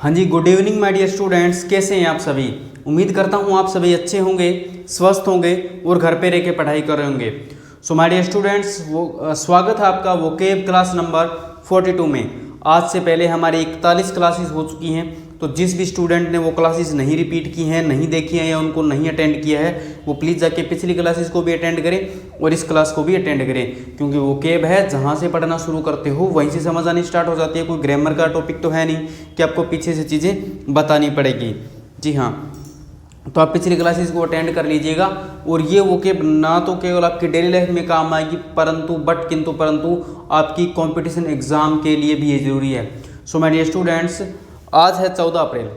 हाँ जी, good evening my dear students. कैसे हैं आप सभी? उम्मीद करता हूँ आप सभी अच्छे होंगे, स्वस्थ होंगे और घर पे रह के पढ़ाई कर रहे होंगे। सो माय डियर स्टूडेंट्स, स्वागत है आपका वोकेब क्लास नंबर 42 में। आज से पहले हमारी 41 क्लासेस हो चुकी हैं, तो जिस भी स्टूडेंट ने वो क्लासेस नहीं रिपीट की हैं, नहीं देखी हैं या उनको नहीं अटेंड किया है, वो प्लीज़ जाके पिछली क्लासेस को भी अटेंड करें और इस क्लास को भी अटेंड करें, क्योंकि वो केब है जहाँ से पढ़ना शुरू करते हो वहीं से समझ आनी स्टार्ट हो जाती है। कोई ग्रामर का टॉपिक तो है नहीं कि आपको पीछे से चीज़ें बतानी पड़ेगी। जी हाँ, तो आप पिछली क्लासेस को अटेंड कर लीजिएगा और ये वो केब ना तो केवल आपकी डेली लाइफ में काम आएगी, परंतु आपकी कंपटीशन एग्जाम के लिए भी ये जरूरी है। सो माय डियर स्टूडेंट्स, आज है 14 अप्रैल।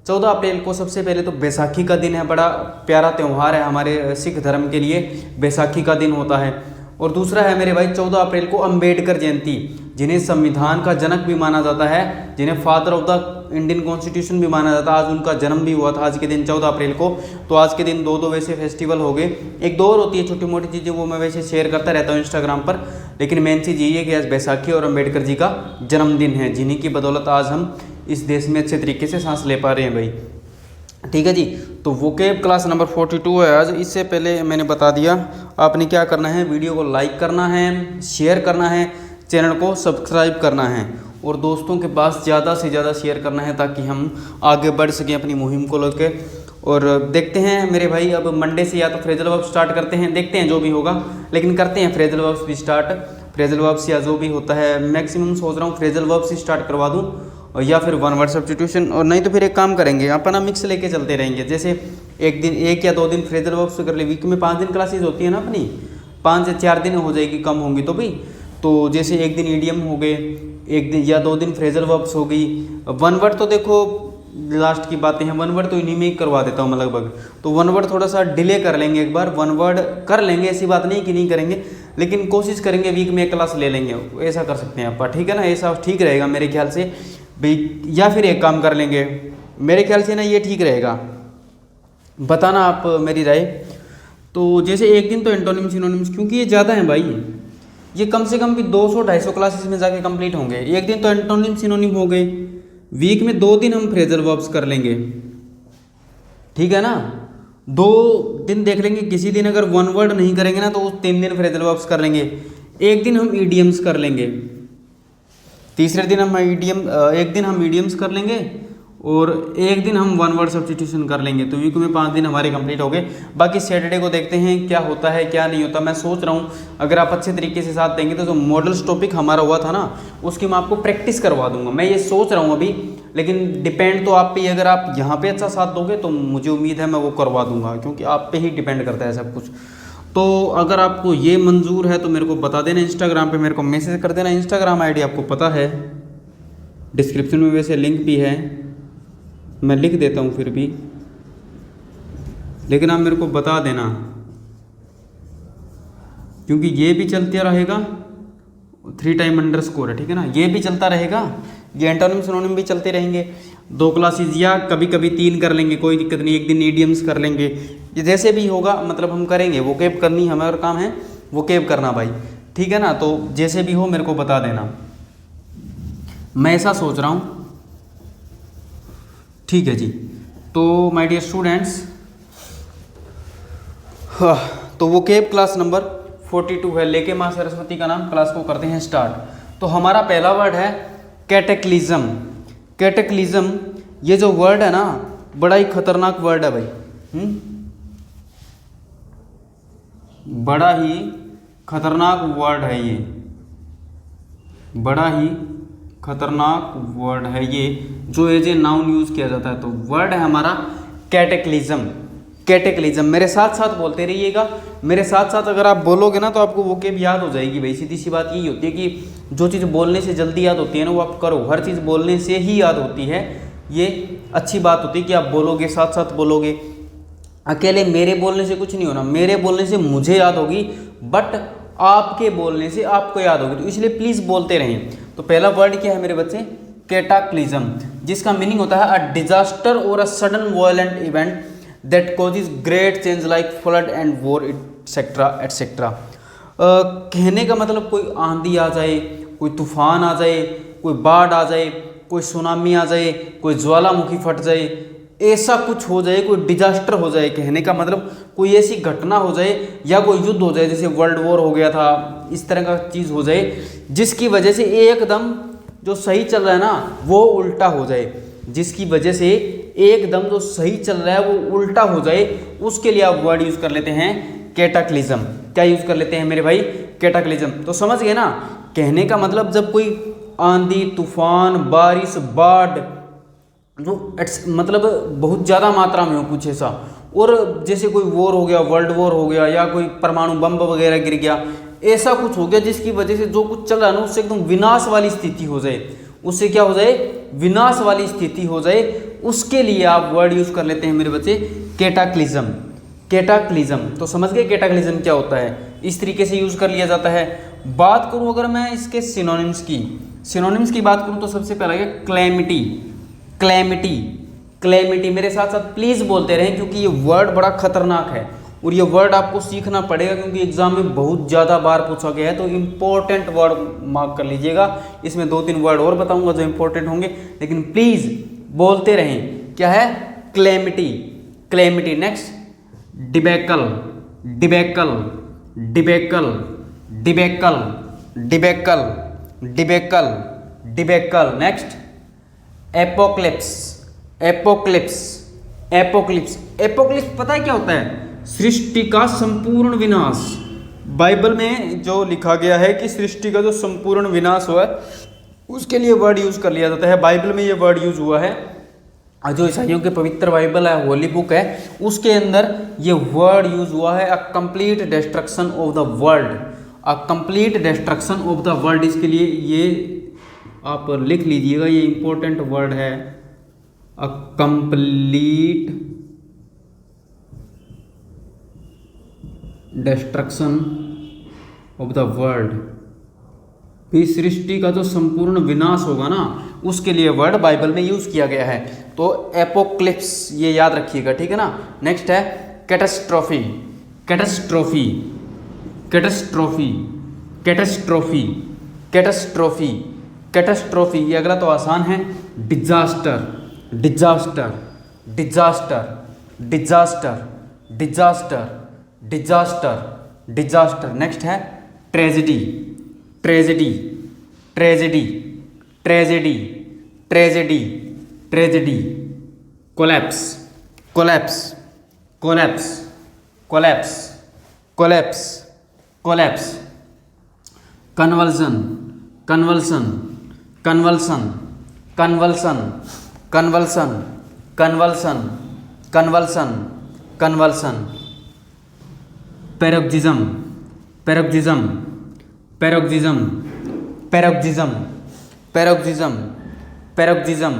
14 अप्रैल को सबसे पहले तो बैसाखी का दिन है। बड़ा प्यारा त्यौहार है हमारे सिख धर्म के लिए, बैसाखी का दिन होता है। और दूसरा है मेरे भाई 14 अप्रैल को अंबेडकर जयंती, जिन्हें संविधान का जनक भी माना जाता है, जिन्हें father of the Indian constitution भी माना जाता है। आज उनका जन्म भी हुआ था आज के दिन 14 अप्रैल को। तो आज के दिन दो वैसे फेस्टिवल हो गए। एक दो और होती है छोटी मोटी चीज़ें, वो मैं वैसे शेयर करता रहता हूँ इंस्टाग्राम पर, लेकिन मेन चीज़ यही है कि आज बैसाखी और अंबेडकर जी का जन्मदिन है, जिन्हीं की बदौलत आज हम इस देश में अच्छे तरीके से सांस ले पा रहे हैं भाई। ठीक है जी, तो वोकेब क्लास नंबर 42 है आज। इससे पहले मैंने बता दिया आपने क्या करना है, वीडियो को लाइक करना है, शेयर करना है, चैनल को सब्सक्राइब करना है और दोस्तों के पास ज़्यादा से ज़्यादा शेयर करना है, ताकि हम आगे बढ़ सकें अपनी मुहिम को लेकर। और देखते हैं मेरे भाई, अब मंडे से या तो फ्रेजल वर्ब स्टार्ट करते हैं, देखते हैं जो भी होगा, लेकिन करते हैं फ्रेजल वर्ब्स भी स्टार्ट। फ्रेजल वर्ब्स या जो भी होता है, मैक्सिमम सोच रहा हूँ फ्रेजल वर्ब्स ही स्टार्ट करवा दूँ, और या फिर वन वर्ड सब्स्टिट्यूशन, और नहीं तो फिर एक काम करेंगे अपना मिक्स लेके चलते रहेंगे। जैसे एक दिन, एक या दो दिन फ्रेजल वर्ब्स कर ले, वीक में 5 दिन क्लासेज होती है ना अपनी, 5 से 4 दिन हो जाएगी, कम होंगी तो भी। तो जैसे एक दिन ईडियम हो गए, एक दिन या 2 दिन फ्रेजल वर्ब्स हो गई। वन वर्ड तो देखो लास्ट की बातें हैं, वन वर्ड तो इन्हीं में ही करवा देता हूँ मैं लगभग। तो वन वर्ड थोड़ा सा डिले कर लेंगे, एक बार वन वर्ड कर लेंगे, ऐसी बात नहीं कि नहीं करेंगे, लेकिन कोशिश करेंगे वीक में एक क्लास ले लेंगे, ऐसा कर सकते हैं आप, ठीक है ना? ऐसा ठीक रहेगा मेरे ख्याल से भाई। या फिर एक काम कर लेंगे, मेरे ख्याल से ना ये ठीक रहेगा, बताना आप मेरी राय। तो जैसे एक दिन तो एंटोनिम सिनोनिम्स, क्योंकि ये ज़्यादा है भाई, ये कम से कम भी 200-250 क्लासेस में जाके कंप्लीट होंगे। एक दिन तो एंटोनिम सिनोनिम हो गए, वीक में 2 दिन हम फ्रेजल वर्ब्स कर लेंगे, ठीक है ना? 2 दिन देख लेंगे, किसी दिन अगर वन वर्ड नहीं करेंगे ना तो उस 3 दिन फ्रेजल वर्ब्स कर लेंगे। एक दिन हम ईडियम्स कर लेंगे, तीसरे दिन हम एक दिन हम मीडियम्स कर लेंगे और एक दिन हम वन वर्ड सब्स्टिट्यूशन कर लेंगे। तो वीक में 5 दिन हमारे कंप्लीट हो गए। बाकी सैटरडे को देखते हैं क्या होता है क्या नहीं होता। मैं सोच रहा हूँ अगर आप अच्छे तरीके से साथ देंगे तो जो मॉडल्स टॉपिक हमारा हुआ था ना, उसकी मैं आपको प्रैक्टिस करवा दूंगा। मैं ये सोच रहा हूँ अभी, लेकिन डिपेंड तो आप पे ही। अगर आप यहाँ पे अच्छा साथ दोगे तो मुझे उम्मीद है मैं वो करवा दूंगा, क्योंकि आप पे ही डिपेंड करता है सब कुछ। तो अगर आपको ये मंजूर है तो मेरे को बता देना, इंस्टाग्राम पे मेरे को मैसेज कर देना। इंस्टाग्राम आईडी आपको पता है, डिस्क्रिप्शन में वैसे लिंक भी है, मैं लिख देता हूँ फिर भी, लेकिन आप मेरे को बता देना, क्योंकि ये भी चलता रहेगा, 3 टाइम अंडरस्कोर है, ठीक है ना? ये भी चलता रहेगा, ये एंटोनिम सिनोनिम भी चलते रहेंगे। 2 क्लासेज या कभी कभी 3 कर लेंगे, कोई दिक्कत नहीं। एक दिन ईडियम्स कर लेंगे, ये जैसे भी होगा, मतलब हम करेंगे। वोकेब करनी हमारा काम है, वोकेब करना भाई, ठीक है ना? तो जैसे भी हो मेरे को बता देना, मैं ऐसा सोच रहा हूँ, ठीक है जी। तो माय डियर स्टूडेंट्स, तो वोकेब क्लास नंबर 42 है, लेके माँ सरस्वती का नाम, क्लास को करते हैं स्टार्ट। तो हमारा पहला वर्ड है कैटेक्लिज्म। कैटेक्लिज्म, ये जो वर्ड है ना, बड़ा ही खतरनाक वर्ड है भाई। बड़ा ही खतरनाक वर्ड है ये, बड़ा ही खतरनाक वर्ड है ये, जो एज ए नाउन यूज किया जाता है। तो वर्ड है हमारा कैटेक्लिज्म। कैटेक्लिज्म मेरे साथ साथ बोलते रहिएगा। मेरे साथ साथ अगर आप बोलोगे ना तो आपको वोकेब याद हो जाएगी भाई। सीधी सी बात यही होती है कि जो चीज़ बोलने से जल्दी याद होती है ना, वो आप करो। हर चीज़ बोलने से ही याद होती है, ये अच्छी बात होती है कि आप बोलोगे, साथ साथ बोलोगे। अकेले मेरे बोलने से कुछ नहीं होना, मेरे बोलने से मुझे याद होगी, बट आपके बोलने से आपको याद होगी। तो इसलिए प्लीज़ बोलते रहें। तो पहला वर्ड क्या है मेरे बच्चे? कैटाक्लिज्म, जिसका मीनिंग होता है अ डिजास्टर और a sudden violent event that causes great change like flood and war etcetera etcetera. कहने का मतलब कोई आंधी आ जाए, कोई तूफान आ जाए, कोई बाढ़ आ जाए, कोई सुनामी आ जाए, कोई ज्वालामुखी फट जाए, ऐसा कुछ हो जाए, कोई डिजास्टर हो जाए, कहने का मतलब कोई ऐसी घटना हो जाए या कोई युद्ध हो जाए, जैसे वर्ल्ड वॉर हो गया था, इस तरह का चीज़ हो जाए जिसकी वजह से एकदम जो सही चल रहा है ना वो उल्टा हो जाए, जिसकी वजह से एकदम जो सही चल रहा है वो उल्टा हो जाए, उसके लिए आप वर्ड यूज़ कर लेते हैं कैटाक्लिज्म। क्या यूज़ कर लेते हैं मेरे भाई? कैटाक्लिज्म। तो समझ गए ना, कहने का मतलब जब कोई आंधी तूफान बारिश बाढ़ जो मतलब बहुत ज़्यादा मात्रा में हो कुछ ऐसा, और जैसे कोई वॉर हो गया, वर्ल्ड वॉर हो गया, या कोई परमाणु बम वगैरह गिर गया, ऐसा कुछ हो गया जिसकी वजह से जो कुछ चल रहा है ना उससे एकदम विनाश वाली स्थिति हो जाए, उससे क्या हो जाए? विनाश वाली स्थिति हो जाए, उसके लिए आप वर्ड यूज कर लेते हैं मेरे बच्चे कैटाक्लिज्म। कैटाक्लिज्म। तो समझ गए कैटाक्लिज्म क्या होता है? इस तरीके से यूज कर लिया जाता है। बात करूं अगर मैं इसके सिनोनिम्स की बात करूं तो सबसे पहला है क्लैमिटी। क्लैमिटी, क्लैमिटी मेरे साथ साथ प्लीज बोलते रहें क्योंकि ये वर्ड बड़ा खतरनाक है और ये वर्ड आपको सीखना पड़ेगा क्योंकि एग्जाम में बहुत ज़्यादा बार पूछा गया है। तो इम्पोर्टेंट वर्ड मार्क कर लीजिएगा। इसमें 2-3 वर्ड और बताऊंगा जो इम्पोर्टेंट होंगे, लेकिन प्लीज़ बोलते रहें। क्या है? Calamity. Calamity. Next debacle. Debacle. Debacle. Debacle. Debacle. Debacle. Debacle. Next apocalypse. Apocalypse. Apocalypse. Apocalypse पता है क्या होता है? सृष्टि का संपूर्ण विनाश। बाइबल में जो लिखा गया है कि सृष्टि का जो संपूर्ण विनाश हुआ है उसके लिए वर्ड यूज कर लिया जाता है। बाइबल में ये वर्ड यूज हुआ है। जो ईसाइयों के पवित्र बाइबल है, होली बुक है, उसके अंदर ये वर्ड यूज हुआ है, a complete destruction of the world. A complete destruction of the world. इसके लिए ये आप लिख लीजिएगा, ये इंपॉर्टेंट वर्ड है, a complete destruction of the world. भी सृष्टि का जो संपूर्ण विनाश होगा ना उसके लिए वर्ड बाइबल में यूज किया गया है। तो एपोक्लिप्स ये याद रखिएगा, ठीक है ना। नेक्स्ट है catastrophe. Catastrophe. Catastrophe. Catastrophe. Catastrophe. Catastrophe ये अगला तो आसान है। Disaster. Disaster. Disaster. Disaster. Disaster. Disaster. Disaster. Next है tragedy. Tragedy. Tragedy. Tragedy. Tragedy. Tragedy. Collapse. Collapse. Collapse. Collapse. Collapse. Collapse. Convulsion. Convulsion. Convulsion. Convulsion. Convulsion. Convulsion. Convulsion. Convulsion. Paroxysm. Paroxysm. Paroxysm. Paroxysm. Paroxysm. Paroxysm.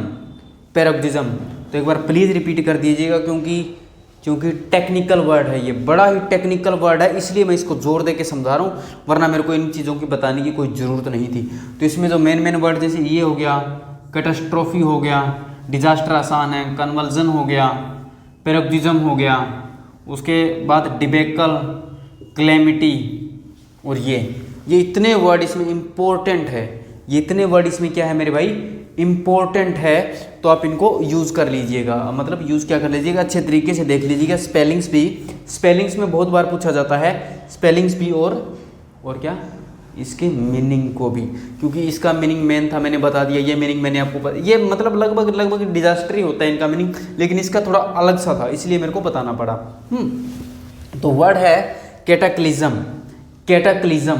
Paroxysm. तो एक बार please repeat कर दीजिएगा क्योंकि technical word है, ये बड़ा ही technical word है, इसलिए मैं इसको जोर दे के समझा रहा हूँ, वरना मेरे को इन चीज़ों की बताने की कोई ज़रूरत नहीं थी। तो इसमें जो मेन वर्ड जैसे ये हो गया, कैटास्ट्रोफी हो गया, डिजास्टर आसान है, कन्वल्जन हो गया, पैरोक्सिज्म हो गया, उसके बाद डिबेकल, क्लैमिटी, और ये इतने वर्ड इसमें इम्पोर्टेंट है। ये इतने वर्ड इसमें क्या है मेरे भाई? इम्पोर्टेंट है। तो आप इनको यूज़ कर लीजिएगा, मतलब यूज़ क्या कर लीजिएगा, अच्छे तरीके से देख लीजिएगा। स्पेलिंग्स भी, स्पेलिंग्स में बहुत बार पूछा जाता है, स्पेलिंग्स भी और क्या, इसके मीनिंग को भी, क्योंकि इसका मीनिंग मेन था, मैंने बता दिया। ये मीनिंग मैंने आपको बता, ये मतलब लगभग डिजास्टर ही होता है इनका मीनिंग, लेकिन इसका थोड़ा अलग सा था, इसलिए मेरे को बताना पड़ा। तो वर्ड है cataclysm. Cataclysm.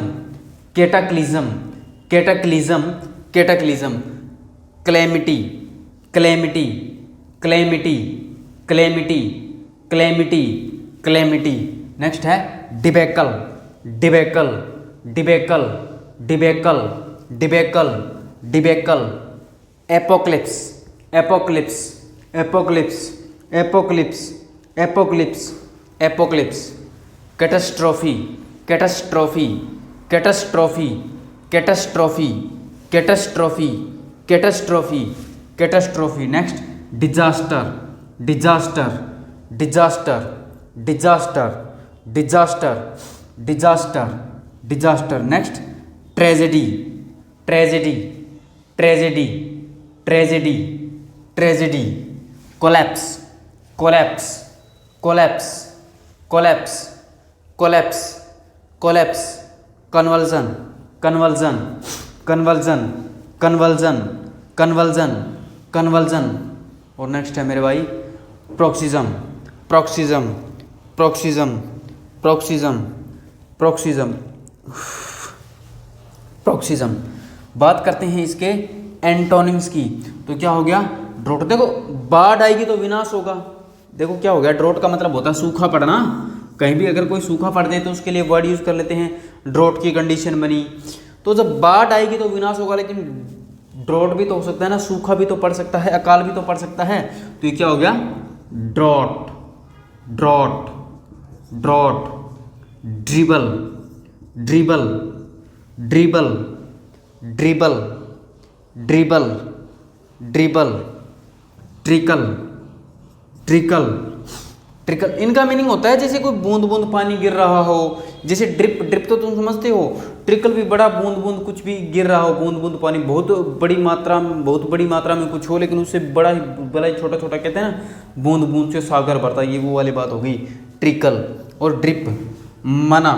Cataclysm. Cataclysm. Cataclysm. Calamity. Calamity. Calamity. Calamity. Calamity. Calamity. Next है debacle. Debacle. Debacle. Debacle. Debacle. Debacle. Apocalypse. Apocalypse. Apocalypse. Apocalypse. Apocalypse. Apocalypse. Catastrophe. Catastrophe. Catastrophe. Catastrophe. Catastrophe. Catastrophe. Catastrophe. Next disaster. Disaster. Disaster. Disaster. Disaster. Disaster. Disaster. Next tragedy. Tragedy. Tragedy. Tragedy, tragedy, collapse, collapse, collapse, collapse, collapse, collapse, conversion, conversion, conversion, conversion, conversion, conversion. और next है मेरे भाई प्रोक्सिज्म, paroxysm, paroxysm, paroxysm, paroxysm, प्रोक्सिज्म। बात करते हैं इसके antonyms की। तो क्या हो गया? ड्रोट। देखो बाढ़ आएगी तो विनाश होगा। देखो क्या हो गया? ड्रोट का मतलब होता है सूखा पड़ना। कहीं भी अगर कोई सूखा पड़ जाए तो उसके लिए वर्ड यूज कर लेते हैं, ड्रोट की कंडीशन बनी। तो जब बाढ़ आएगी तो विनाश होगा, लेकिन ड्रोट भी तो हो सकता है ना, सूखा भी तो पड़ सकता है, अकाल भी तो पड़ सकता है। तो ये क्या हो गया? Drought, drought, drought, dribble, dribble, dribble, dribble, dribble, dribble, trickle, trickle, trickle. इनका मीनिंग होता है जैसे कोई बूंद बूंद पानी गिर रहा हो। जैसे ड्रिप, ड्रिप तो तुम समझते हो। ट्रिकल भी बड़ा बूंद बूंद कुछ भी गिर रहा हो, बूंद बूंद पानी बहुत बड़ी मात्रा में, बहुत बड़ी मात्रा में कुछ हो, लेकिन उससे बड़ा ही छोटा छोटा कहते हैं ना, बूंद बूंद से सागर भरता, ये वो वाली बात हो गई ट्रिकल। और ड्रिप, मना,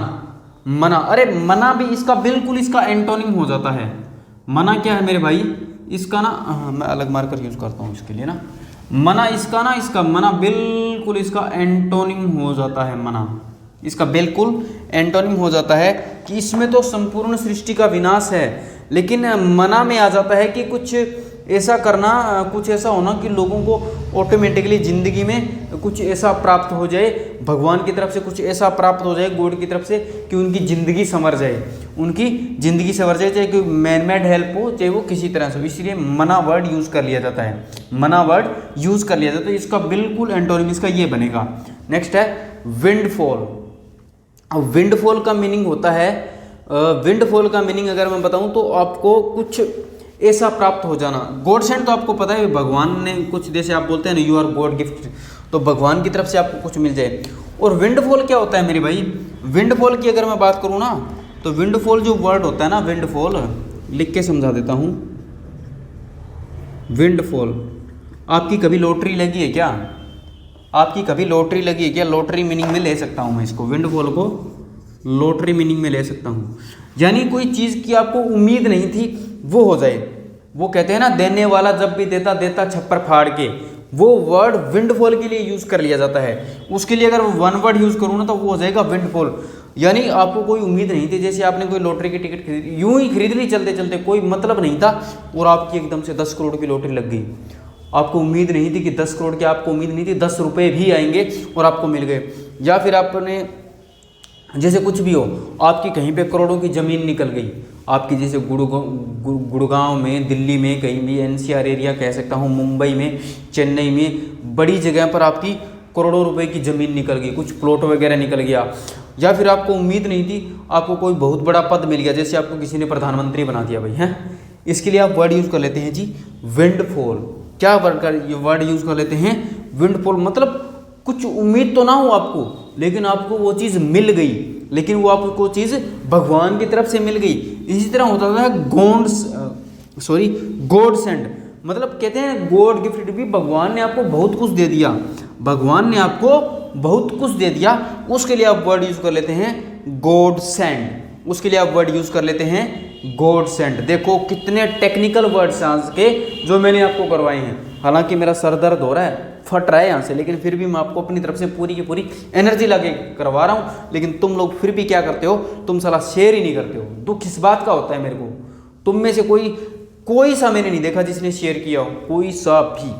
मना। अरे मना भी इसका बिल्कुल इसका एंटोनिम हो जाता है। मना क्या है मेरे भाई? इसका ना, मैं अलग मार्कर यूज करता हूँ इसके लिए ना। मना इसका ना, इसका मना बिल्कुल इसका एंटोनिम हो जाता है। मना इसका बिल्कुल एंटोनिम हो जाता है कि इसमें तो संपूर्ण सृष्टि का विनाश है, लेकिन मना में आ जाता है कि कुछ ऐसा करना, कुछ ऐसा होना कि लोगों को ऑटोमेटिकली ज़िंदगी में कुछ ऐसा प्राप्त हो जाए, भगवान की तरफ से कुछ ऐसा प्राप्त हो जाए, गॉड की तरफ से, कि उनकी ज़िंदगी संवर जाए, उनकी ज़िंदगी संवर जाए, चाहे कोई मैन मेड हेल्प हो, चाहे वो किसी तरह से। इसलिए मना वर्ड यूज़ कर लिया जाता है, मना वर्ड यूज़ कर लिया जाता है। तो इसका बिल्कुल एंटोनिम इसका ये बनेगा। नेक्स्ट है विंडफॉल। अब विंडफॉल का मीनिंग होता है, विंडफॉल का मीनिंग अगर मैं बताऊं तो आपको कुछ ऐसा प्राप्त हो जाना। गॉड सेंड तो आपको पता है, भगवान ने कुछ, जैसे आप बोलते हैं ना, यू आर गॉड गिफ्ट, तो भगवान की तरफ से आपको कुछ मिल जाए। और विंडफॉल क्या होता है मेरे भाई? विंडफॉल की अगर मैं बात करूँ ना, तो विंडफॉल जो वर्ड होता है ना, विंडफॉल लिख के समझा देता हूँ। विंडफॉल, आपकी कभी लॉटरी लगी है क्या? आपकी कभी लॉटरी लगी है क्या? लॉटरी मीनिंग में ले सकता हूँ मैं इसको, विंडफॉल को लॉटरी मीनिंग में ले सकता हूँ। यानी कोई चीज़ की आपको उम्मीद नहीं थी, वो हो जाए। वो कहते हैं ना, देने वाला जब भी देता, देता छप्पर फाड़ के। वो वर्ड विंडफॉल के लिए यूज़ कर लिया जाता है। उसके लिए अगर वन वर्ड यूज़ करूँ ना, तो वो हो जाएगा विंडफॉल। यानी आपको कोई उम्मीद नहीं थी, जैसे आपने कोई लॉटरी की टिकट खरीदी, यूं ही खरीद ली चलते चलते, कोई मतलब नहीं था, और आपकी एकदम से 10 करोड़ की लॉटरी लग गई। आपको उम्मीद नहीं थी कि 10 करोड़ की, आपको उम्मीद नहीं थी 10 रुपये भी आएंगे और आपको मिल गए। या फिर आपने जैसे कुछ भी हो, आपकी कहीं पे करोड़ों की ज़मीन निकल गई, आपकी जैसे गुड़गांव में, दिल्ली में, कहीं भी एनसीआर एरिया कह सकता हूँ, मुंबई में, चेन्नई में, बड़ी जगह पर आपकी करोड़ों रुपए की ज़मीन निकल गई, कुछ प्लॉट वगैरह निकल गया। या फिर आपको उम्मीद नहीं थी, आपको कोई बहुत बड़ा पद मिल गया, जैसे आपको किसी ने प्रधानमंत्री बना दिया भाई, हैं। इसके लिए आप वर्ड यूज़ कर लेते हैं जी विंडफॉल। क्या वर्ड यूज़ कर लेते हैं? विंडफॉल। मतलब कुछ उम्मीद तो ना हो आपको, लेकिन आपको वो चीज़ मिल गई, लेकिन वो आपको चीज़ भगवान की तरफ से मिल गई। इसी तरह होता है गॉड सेंड। मतलब कहते हैं गॉड गिफ्ट भी, भगवान ने आपको बहुत कुछ दे दिया, भगवान ने आपको बहुत कुछ दे दिया। उसके लिए आप वर्ड यूज़ कर लेते हैं गॉड सेंड। उसके लिए आप वर्ड यूज़ कर लेते हैं गॉड सेंड। देखो कितने टेक्निकल वर्ड्स हैं आज के जो मैंने आपको करवाए हैं। हालांकि मेरा सर दर्द हो रहा है, फट रहा है यहाँ से, लेकिन फिर भी मैं आपको अपनी तरफ से पूरी की पूरी एनर्जी लगे करवा रहा हूँ। लेकिन तुम लोग फिर भी क्या करते हो? तुम साला शेयर ही नहीं करते हो। दुख किस बात का होता है मेरे को? तुम में से कोई सा मैंने नहीं देखा जिसने शेयर किया हो, कोई सा भी।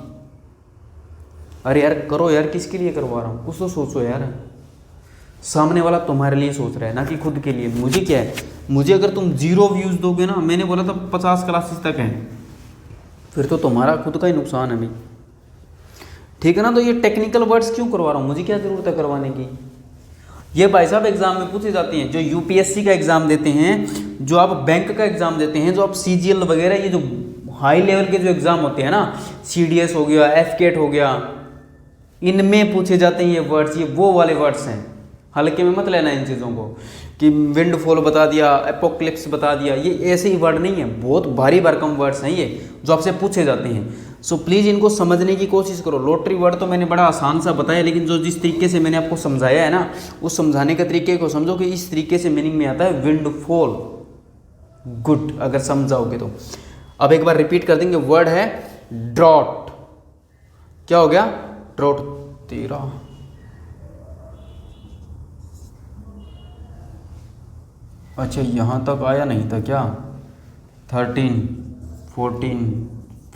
अरे यार करो यार, किसके लिए करवा रहा हूँ? कुछ तो सोचो यार। सामने वाला तुम्हारे लिए सोच रहा है, ना कि खुद के लिए। मुझे क्या है? मुझे अगर तुम 0 व्यूज़ दोगे ना, मैंने बोला था 50 क्लासेस तक हैं, फिर तो तुम्हारा खुद का ही नुकसान है भाई, ठीक है ना। तो ये टेक्निकल वर्ड्स क्यों करवा रहा हूँ? मुझे क्या ज़रूरत है करवाने की? ये भाई साहब एग्जाम में पूछी जाती हैं। जो यूपीएससी का एग्ज़ाम देते हैं, जो आप बैंक का एग्ज़ाम देते हैं, जो आप सीजीएल वगैरह, ये जो हाई लेवल के जो एग्ज़ाम होते हैं ना, सीडीएस हो गया, एफकेट हो गया, इनमें पूछे जाते हैं ये वर्ड्स। ये वो वाले वर्ड्स हैं, हल्के में मत लेना इन चीज़ों को। कि विंड फॉल बता दिया, एपोक्लिप्स बता दिया, ये ऐसे ही वर्ड नहीं है, बहुत भारी भरकम वर्ड्स हैं ये जो आपसे पूछे जाते हैं। सो प्लीज़ इनको समझने की कोशिश करो। लॉटरी वर्ड तो मैंने बड़ा आसान सा बताया, लेकिन जो जिस तरीके से मैंने आपको समझाया है ना, उस समझाने के तरीके को समझो कि इस तरीके से मीनिंग में आता है विंड फॉल। गुड, अगर समझाओगे तो। अब एक बार रिपीट कर देंगे, वर्ड है ड्रॉट। क्या हो गया? ड्रॉट। तेरा अच्छा यहाँ तक आया नहीं था क्या? 13, 14,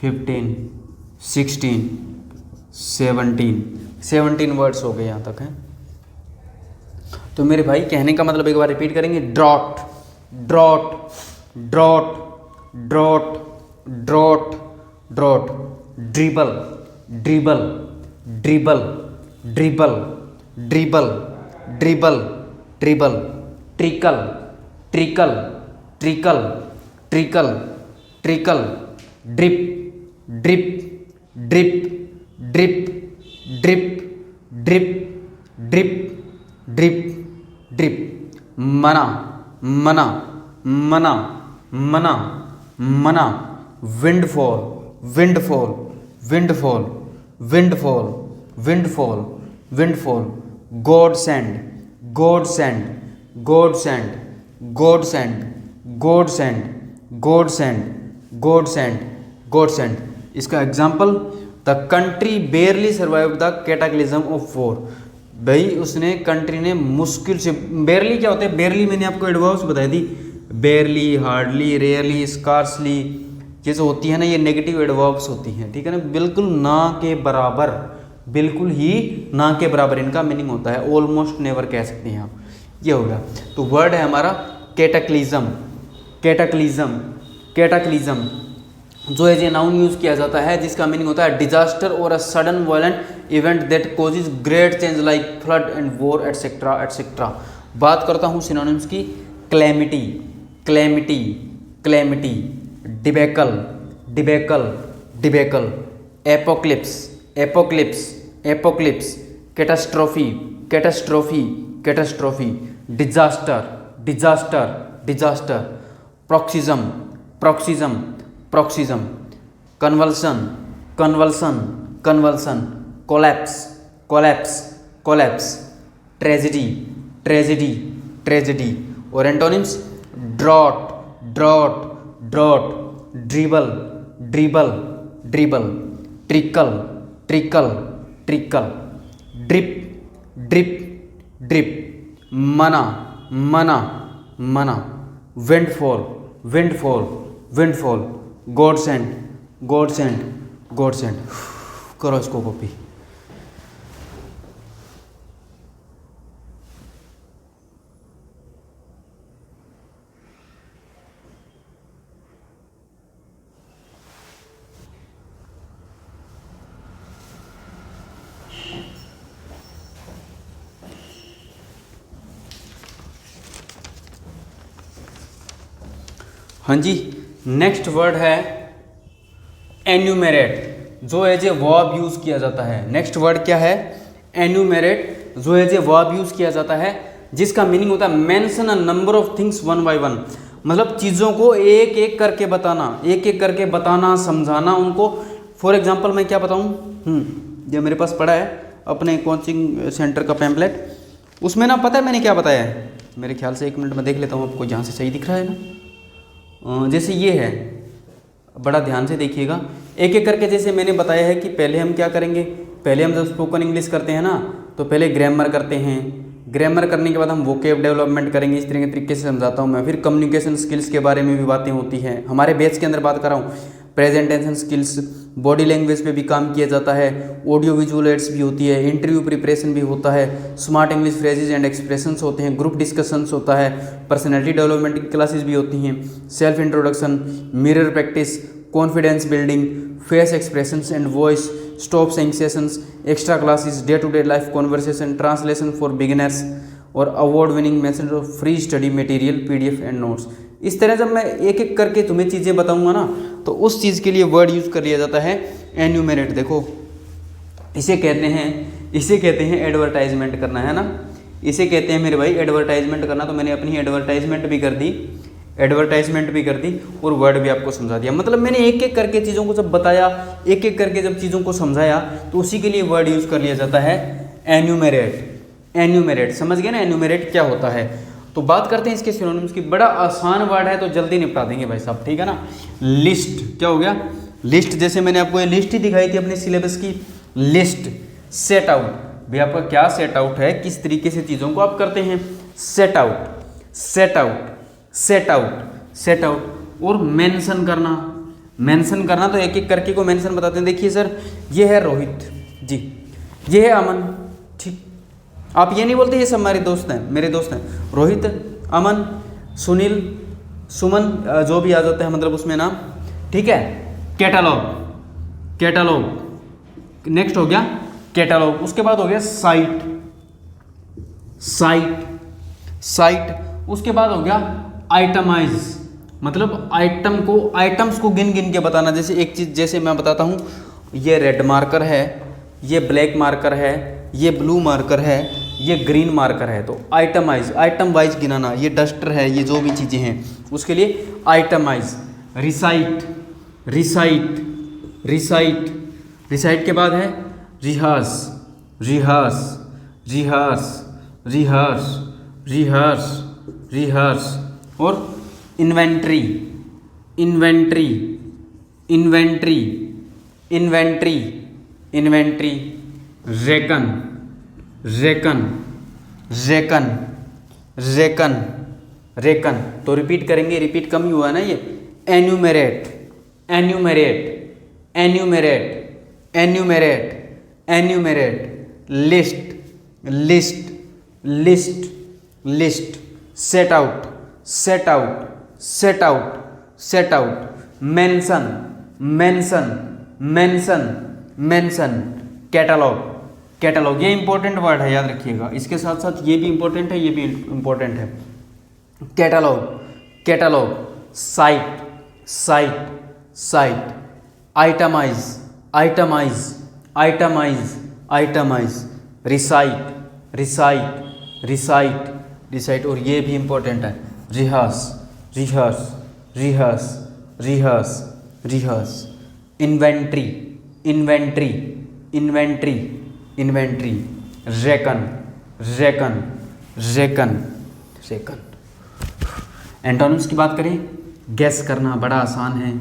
15, 16, 17 वर्ड्स हो गए यहाँ तक हैं। तो मेरे भाई कहने का मतलब एक बार रिपीट करेंगे, drought, drought, drought, drought, drought, drought, dribble, dribble, dribble, dribble, dribble, dribble, dribble, trickle, trickle, trickle, trickle, trickle, drip, drip, drip, drip, drip, drip, drip, drip, drip, manna, manna, manna, manna, manna, windfall, windfall, windfall, windfall, windfall, windfall, godsend, godsend, godsend, godsend, godsend, godsend, godsend, godsend. इसका example, the country barely survive the cataclysm of war. भाई उसने, country ने मुश्किल से, बेयरली क्या होता है? बेयरली मैंने आपको एडवर्ब्स बताई थी, बेयरली, हार्डली, रेयरली, स्कार्सली, ये जो होती है ना, ये नेगेटिव एडवर्ब्स होती हैं, ठीक है ना, बिल्कुल ना के बराबर, बिल्कुल ही ना के बराबर इनका मीनिंग होता है, ऑलमोस्ट नेवर कह सकते हैं आप। ये हो गया। तो वर्ड है हमारा कैटाक्लिज्म, कैटाक्लिज्म, कैटाक्लिज्म, जो एज ए नाउन यूज किया जाता है, जिसका मीनिंग होता है डिजास्टर और a sudden violent event that causes great change like flood and war etcetera etcetera. बात करता हूँ सिनोनिम्स की, calamity, calamity, calamity, debacle, debacle, debacle, apocalypse, apocalypse, apocalypse, catastrophe, catastrophe, catastrophe, disaster, disaster, disaster, paroxysm, paroxysm, paroxysm, convulsion, convulsion, convulsion, collapse, collapse, collapse, tragedy, tragedy, tragedy. और antonyms, drought, drought, drought, dribble, dribble, dribble, trickle, trickle, trickle, drip, drip, drip, manna, manna, manna, windfall, windfall, windfall, godsend, godsend, godsend. करो इसको copy. हाँ जी, next word है enumerate, जो as a verb use किया जाता है। Next word क्या है? एन्यूमरेट, जो एज ए वर्ब यूज किया जाता है, जिसका मीनिंग होता है mention a number of things one by one, मतलब चीज़ों को एक एक करके बताना, एक एक करके बताना, समझाना उनको। फॉर एग्जाम्पल मैं क्या बताऊँ, ये मेरे पास पड़ा है अपने कोचिंग सेंटर का पैम्पलेट, उसमें ना पता है मैंने क्या बताया है, मेरे ख्याल से 1 मिनट में देख लेता हूँ आपको, जहाँ से सही दिख रहा है ना। जैसे ये है, बड़ा ध्यान से देखिएगा, एक एक करके जैसे मैंने बताया है कि पहले हम क्या करेंगे, पहले हम जब स्पोकन इंग्लिश करते हैं ना, तो पहले ग्रामर करते हैं, ग्रामर करने के बाद हम वोकेब डेवलपमेंट करेंगे, इस तरह के तरीके से समझाता हूँ मैं। फिर कम्युनिकेशन स्किल्स के बारे में भी बातें होती हैं, हमारे बैच के अंदर बात कर रहा हूँ। प्रेजेंटेशन स्किल्स, बॉडी लैंग्वेज पे भी काम किया जाता है, ऑडियो विजुअल एड्स भी होती है, इंटरव्यू प्रिपरेशन भी होता है, smart English phrases and expressions होते हैं, ग्रुप डिस्कशंस होता है, पर्सनैलिटी डेवलपमेंट की क्लासेस भी होती हैं, self introduction, mirror practice, confidence building, face expressions and voice, stop saying sessions, extra classes, day to day life conversation, translation for beginners और award winning message of free study material, PDF and notes. इस तरह जब मैं एक एक करके तुम्हें चीज़ें बताऊंगा ना, तो उस चीज़ के लिए वर्ड यूज़ कर लिया जाता है एन्यूमरेट। देखो इसे कहते हैं एडवर्टाइजमेंट करना, है ना, इसे कहते हैं मेरे भाई एडवर्टाइजमेंट करना। तो मैंने अपनी एडवर्टाइजमेंट भी कर दी, एडवर्टाइजमेंट भी कर दी और वर्ड भी आपको समझा दिया। मतलब मैंने एक एक करके चीज़ों को जब बताया, एक एक करके जब चीज़ों को समझाया, तो उसी के लिए वर्ड यूज़ कर लिया जाता है एन्यूमरेट। एन्यूमरेट समझ गए ना, एन्यूमरेट क्या होता है। तो बात करते हैं इसके सिनोनिम्स की। बड़ा आसान वर्ड है तो जल्दी निपटा देंगे भाई साहब, ठीक है ना। लिस्ट क्या हो गया, लिस्ट। जैसे मैंने आपको ये लिस्ट ही दिखाई थी अपने सिलेबस की, लिस्ट। सेट आउट, भाई आपका क्या सेट आउट है, किस तरीके से चीज़ों को आप करते हैं। Set out, set out, set out, set out. और मेंशन करना, मेंशन करना तो एक एक करके को मेंशन बताते हैं। देखिए सर, ये है रोहित जी, ये है अमन, ठीक। आप ये नहीं बोलते ये सब हमारे दोस्त हैं, मेरे दोस्त हैं। रोहित, अमन, सुनील, सुमन, जो भी आ जाता है मतलब उसमें नाम, ठीक है। कैटलॉग, कैटलॉग नेक्स्ट हो गया कैटलॉग। उसके बाद हो गया साइट, साइट, साइट। उसके बाद हो गया आइटमाइज, मतलब आइटम को, आइटम्स को गिन गिन के बताना। जैसे एक चीज़, जैसे मैं बताता हूँ, ये रेड मार्कर है, ये ब्लैक मार्कर है, ये ब्लू मार्कर है, ये ग्रीन मार्कर है। तो आइटमाइज, आइटम वाइज गिनाना। ये डस्टर है, ये जो भी चीज़ें हैं उसके लिए itemize. Recite, recite, recite, recite के बाद है rehearse, rehearse, rehearse, rehearse, rehearse, rehearse. और inventory, inventory, inventory, inventory, inventory. Reckon, reckon, reckon, reckon, reckon. तो रिपीट करेंगे, रिपीट कम ही हुआ है ना ये। Enumerate, enumerate, enumerate, enumerate, enumerate. List, list, list, list. Set out, set out, set out, set out. Mention, mention, mention, mention. Catalogue, catalogue. ये important word है, याद रखिएगा। इसके साथ साथ ये भी इंपॉर्टेंट है, ये भी इंपॉर्टेंट है। Catalogue, catalogue. Site, site, site. Itemised, itemised, itemised, itemised. Recite, recite, recite, recite. और ये भी इंपॉर्टेंट है, rehearse, rehearse, rehearse, rehearse, rehearse. Inventory, inventory, inventory, inventory. Reckon, reckon, reckon, reckon. Antonyms की बात करें, गैस करना, बड़ा आसान है।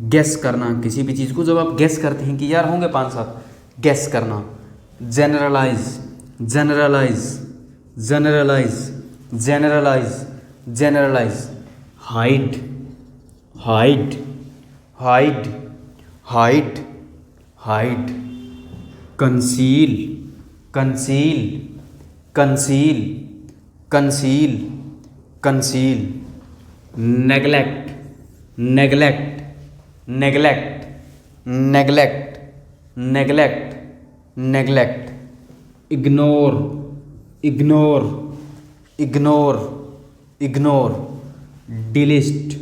गैस करना किसी भी चीज़ को, जब आप गैस करते हैं कि यार होंगे 5-7, गैस करना। Generalise, generalise, generalise, generalise, generalise. Hide, hide, hide, hide, hide. Conceal, conceal, conceal, conceal, conceal. Neglect, neglect, neglect, neglect, neglect, neglect. Ignore, ignore, ignore, ignore. Delist,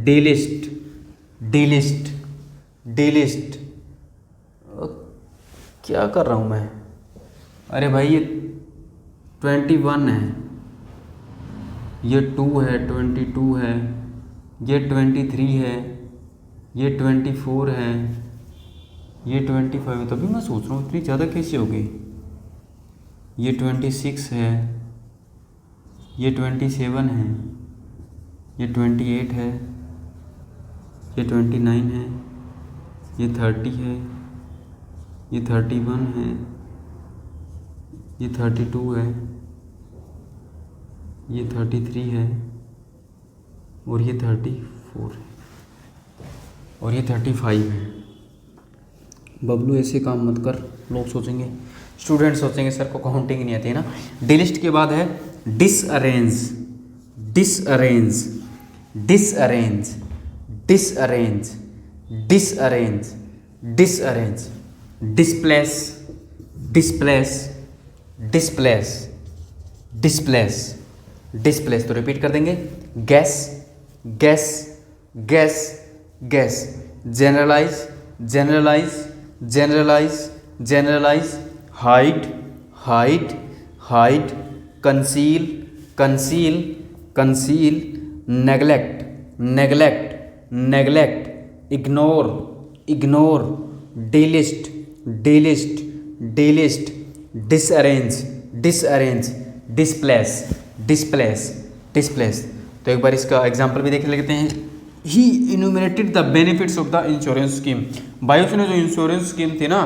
delist, delist, delist. क्या कर रहा हूँ मैं? अरे भाई ये 21 है, ये 2 है, 22 है, ये 23 है, ये 24 है, ये 25 है। तभी मैं सोच रहा हूँ इतनी ज़्यादा कैसे हो गई। ये 26 है, ये 27 है, ये 28 है, ये 29 है, ये 30 है, ये 31 है, ये 32 है, ये 33 है, और ये 34 है, और ये 35 है। बबलू ऐसे काम मत कर, लोग सोचेंगे, स्टूडेंट सोचेंगे सर को काउंटिंग नहीं आती है ना। डिलिस्ट के बाद है disarrange, disarrange, disarrange, disarrange, disarrange, disarrange. Displace, displace, displace, displace, displace. तो रिपीट कर देंगे, guess, guess, guess, guess. Generalize, generalise, generalise, generalise. Hide, hide, hide, conceal, conceal, conceal, neglect, neglect, neglect, ignore, ignore, delist, delist, delist, disarrange, disarrange, displace, displace, displace. तो एक बार इसका example भी देख लेते हैं। He enumerated the benefits of the insurance scheme. बायोस ने जो इंश्योरेंस स्कीम थी ना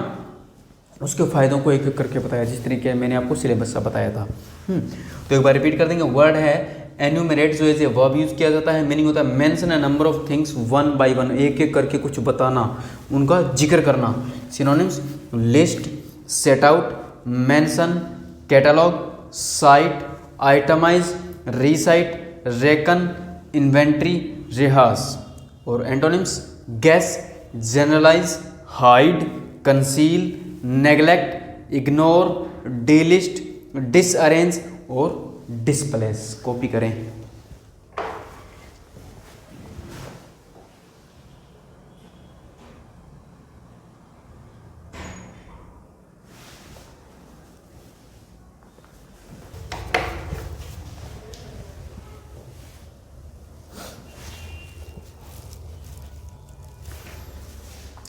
उसके फ़ायदों को एक एक करके बताया, जिस तरीके मैंने आपको सिलेबस सा बताया था। तो एक बार रिपीट कर देंगे। वर्ड है एन्यूमरेट, जो है वर्ब यूज़ किया जाता है। मीनिंग होता है mention a number of things one by one, एक एक करके कुछ बताना, उनका जिक्र करना। Synonyms list, set out, mention, catalogue, cite, itemize, recite, reckon, inventory, rehearse. और antonyms guess, generalize, hide, conceal, neglect, ignore, delist, disarrange और डिस्प्लेस। कॉपी करें।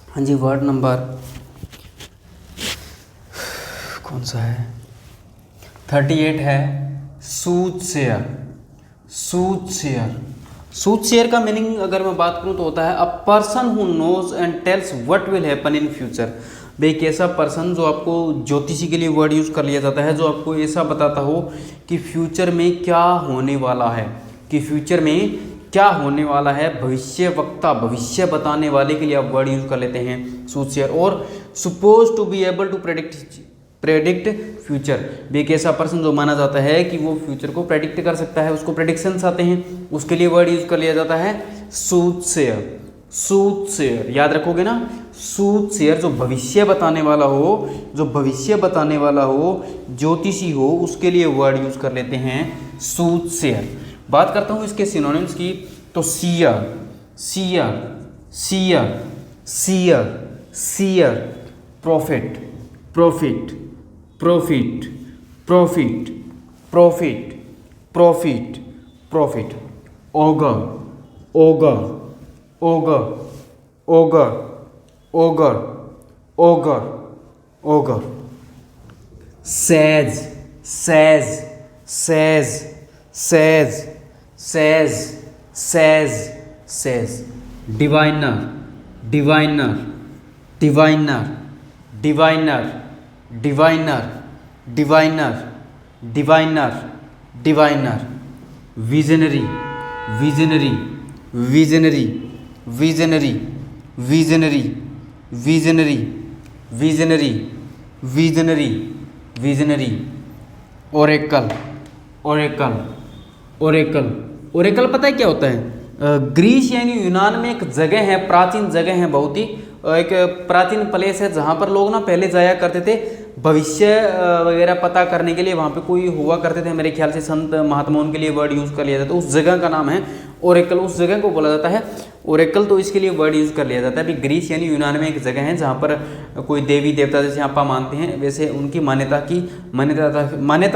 हाँ जी, वर्ड नंबर कौन सा है? 38 है सूदशेयर। सूदशेयर, सूदशेयर का मीनिंग अगर मैं बात करूं तो होता है a person who knows and tells what will happen in future. भाई एक ऐसा पर्सन जो आपको, ज्योतिषी के लिए वर्ड यूज़ कर लिया जाता है, जो आपको ऐसा बताता हो कि फ्यूचर में क्या होने वाला है, कि फ्यूचर में क्या होने वाला है। भविष्य वक्ता, भविष्य बताने वाले के लिए आप वर्ड यूज़ कर लेते हैं सूदशेयर। और suppose to be able to predict future, भी एक ऐसा पर्सन जो माना जाता है कि वो फ्यूचर को प्रेडिक्ट कर सकता है, उसको प्रेडिक्शंस आते हैं, उसके लिए वर्ड यूज कर लिया जाता है सूदशेयर। सूदशेयर याद रखोगे ना, सूदशेयर जो भविष्य बताने वाला हो, जो भविष्य बताने वाला हो, ज्योतिषी हो, उसके लिए वर्ड यूज कर लेते हैं सूदशेयर। बात करता हूँ इसके सिनोनिम्स की, तो seer, seer, seer, seer, seer, prophet, prophet, prophet, prophet, prophet, prophet, prophet, augur, augur, augur, augur, augur, augur, augur, sage, sage, sage, sage, sage, sage, sage, diviner, diviner, diviner, diviner, diviner, diviner, diviner, diviner, visionary, visionary, visionary, visionary, visionary, visionary, visionary, visionary, visionary, oracle, oracle, oracle. Oracle पता है क्या होता है? Greece यानी यूनान में एक जगह है, प्राचीन जगह है, बहुत ही एक प्राचीन प्लेस है जहाँ पर लोग ना पहले जाया करते थे भविष्य वगैरह पता करने के लिए। वहाँ पे कोई हुआ करते थे, मेरे ख्याल से संत महात्मा, उनके लिए वर्ड यूज़ कर लिया जाता है। उस जगह का नाम है ओरेकल, उस जगह को बोला जाता है ओरेकल। तो इसके लिए वर्ड यूज़ कर लिया जाता है। अभी ग्रीस यानी यूनान में एक जगह है जहाँ पर कोई देवी देवता, जैसे आप मानते हैं वैसे उनकी मान्यता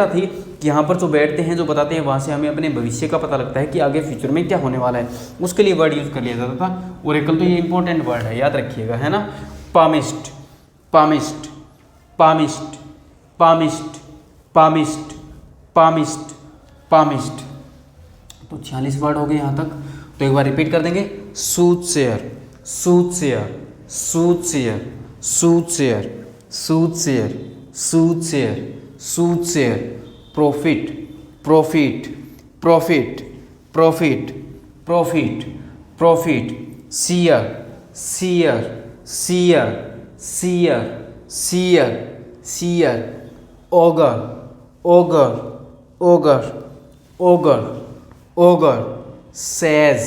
थी कि यहाँ पर जो बैठते हैं, जो बताते हैं, वहाँ से हमें अपने भविष्य का पता लगता है कि आगे फ्यूचर में क्या होने वाला है। उसके लिए वर्ड यूज़ कर लिया जाता था ओरेकल। तो ये इंपॉर्टेंट वर्ड है, याद रखिएगा, है ना। Palmist, palmist, palmist, palmist, palmist, palmist, palmist. तो 46 वर्ड हो गए यहाँ तक। तो एक बार रिपीट कर देंगे। Soothsayer, soothsayer, soothsayer, soothsayer, soothsayer, soothsayer, soothsayer, prophet, prophet, prophet, prophet, prophet, prophet, seer, seer, seer, seer, seer, seer, augur, augur, augur, augur, augur, sage,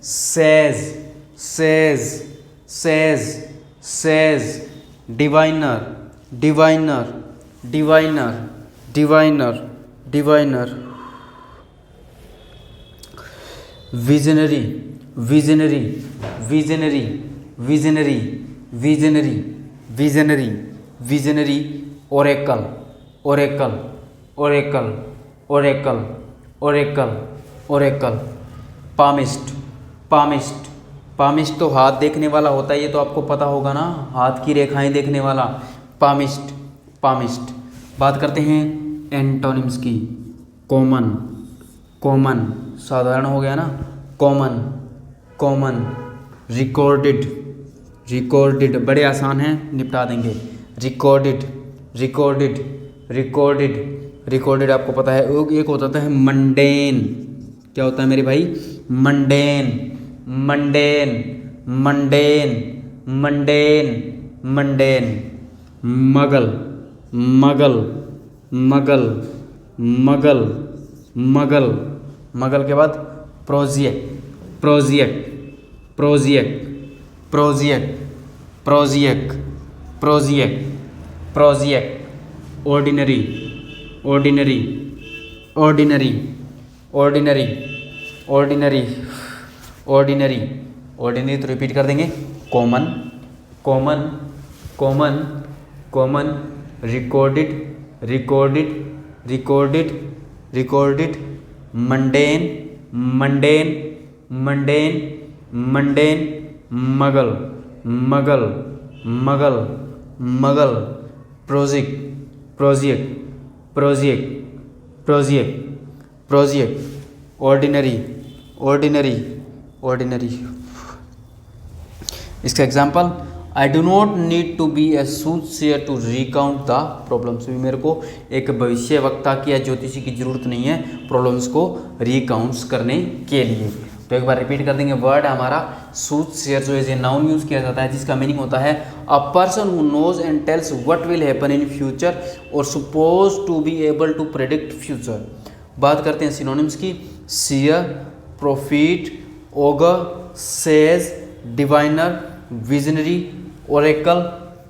sage, sage, sage, sage, diviner, diviner, diviner, diviner, diviner, visionary, visionary, visionary, visionary, visionary, visionary, visionary, oracle, oracle, oracle, oracle, oracle, oracle. Palmist, palmist, palmist तो हाथ देखने वाला होता है, ये तो आपको पता होगा ना, हाथ की रेखाएं देखने वाला। Palmist, palmist. बात करते हैं एंटोनिम्स की। कॉमन, कॉमन साधारण हो गया ना, कॉमन, कॉमन। रिकॉर्डेड, रिकॉर्डेड बड़े आसान हैं, निपटा देंगे। रिकॉर्डेड, रिकॉर्डेड, रिकॉर्डेड, रिकॉर्डेड आपको पता है। एक होता है मंडेन, क्या होता है मेरे भाई? Mundane, mundane, mundane, mundane, mundane. Muggle, muggle, muggle, muggle, muggle. Muggle के बाद prosaic, prosaic, prosaic, prosaic, prosaic, prosaic, prosaic. Ordinary, ordinary, ordinary, ordinary, ordinary, ordinary, ordinary तो रिपीट कर देंगे। Common, common, common, common. Recorded, recorded, recorded, recorded. Mundane, mundane, mundane, mundane. Muggle, muggle, muggle, muggle. Prosaic, prosaic, prosaic, prosaic, prosaic. Ordinary, ordinary, ordinary. इसका example, I do not need to be a soothsayer to recount the problems. भी मेरे को एक भविष्य वक्ता की या ज्योतिषी की जरूरत नहीं है प्रॉब्लम्स को रिकाउंट्स करने के लिए। तो एक बार रिपीट कर देंगे। वर्ड हमारा सूटसेयर जो एज ए नाउन यूज किया जाता है, जिसका मीनिंग होता है a person who knows and tells what will happen in future और suppose to be able to predict future. बात करते हैं सिनोनिम्स की। Seer, prophet, augur, sage, diviner, visionary, oracle,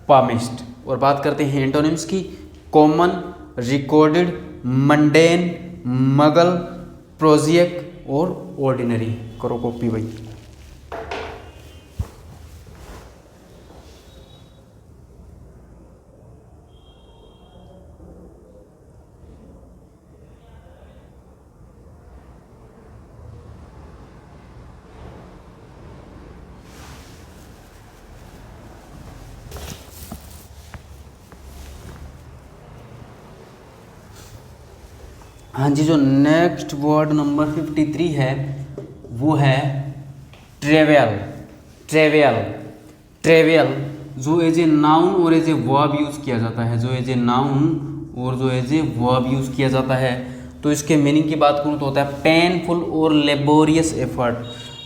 palmist. और बात करते हैं एंटोनिम्स की। Common, recorded, mundane, muggle, prosaic और ऑर्डिनरी। करो कॉपी भाई। हाँ जी, जो नेक्स्ट वर्ड नंबर 53 है वो है ट्रेवल, ट्रेवल, ट्रेवल। जो एज ए नाउन और एज ए वर्ब यूज़ किया जाता है, जो एज ए नाउन और जो एज ए वर्ब यूज़ किया जाता है। तो इसके मीनिंग की बात करूँ तो होता है पेनफुल और लेबोरियस एफर्ट,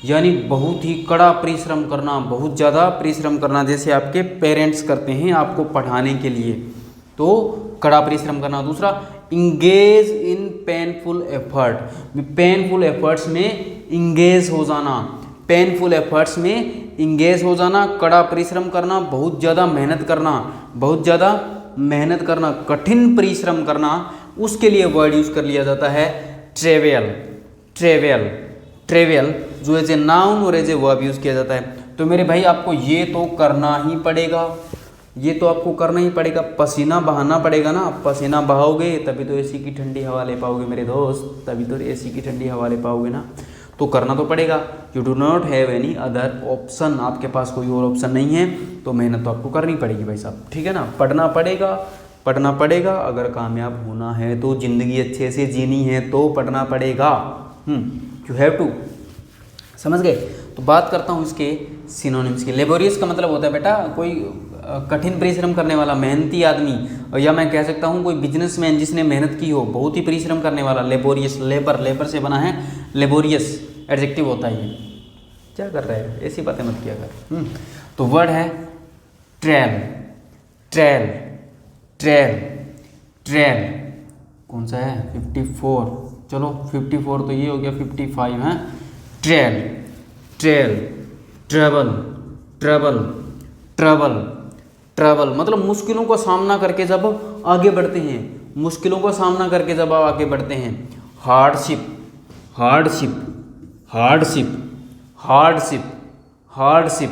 यानी बहुत ही कड़ा परिश्रम करना, बहुत ज़्यादा परिश्रम करना, जैसे आपके पेरेंट्स करते हैं आपको पढ़ाने के लिए, तो कड़ा परिश्रम करना। दूसरा, engage in painful effort, painful efforts में इंगेज हो जाना, पेनफुल एफर्ट्स में इंगेज हो जाना, कड़ा परिश्रम करना, बहुत ज़्यादा मेहनत करना, बहुत ज़्यादा मेहनत करना, कठिन परिश्रम करना, उसके लिए वर्ड यूज़ कर लिया जाता है ट्रेवल, ट्रेवल, ट्रेवल। जो एज ए नाउन और एज ए वर्ब यूज़ किया जाता है। तो मेरे भाई आपको ये तो करना ही पड़ेगा, ये तो आपको करना ही पड़ेगा, पसीना बहाना पड़ेगा ना। पसीना बहाओगे तभी तो एसी की ठंडी हवा ले पाओगे मेरे दोस्त, तभी तो एसी की ठंडी हवा ले पाओगे ना। तो करना तो पड़ेगा। You do not have any other option, आपके पास कोई और ऑप्शन नहीं है, तो मेहनत तो आपको करनी पड़ेगी भाई साहब, ठीक है ना। पढ़ना पड़ेगा, पढ़ना पड़ेगा। अगर कामयाब होना है तो, ज़िंदगी अच्छे से जीनी है तो पढ़ना पड़ेगा। यू हैव टू, समझ गए। तो बात करता हूँ इसके सिनोनिम्स की। लेबोरियस का मतलब होता है बेटा कोई कठिन परिश्रम करने वाला, मेहनती आदमी, या मैं कह सकता हूँ कोई बिजनेसमैन जिसने मेहनत की हो, बहुत ही परिश्रम करने वाला। लेबोरियस, लेबर, लेबर से बना है लेबोरियस, एडजेक्टिव होता है ये। क्या कर रहे हैं, ऐसी बातें मत किया कर। तो वर्ड है ट्रेल, ट्रेल, ट्रेल, ट्रेल। कौन सा है? 54। चलो 54 तो ये हो गया, 55 है। Trail, trail, travel, travail, travail, travel. मतलब मुश्किलों का सामना करके जब आगे बढ़ते हैं, मुश्किलों का सामना करके जब आगे बढ़ते हैं। Hardship, hardship, hardship, hardship, hardship,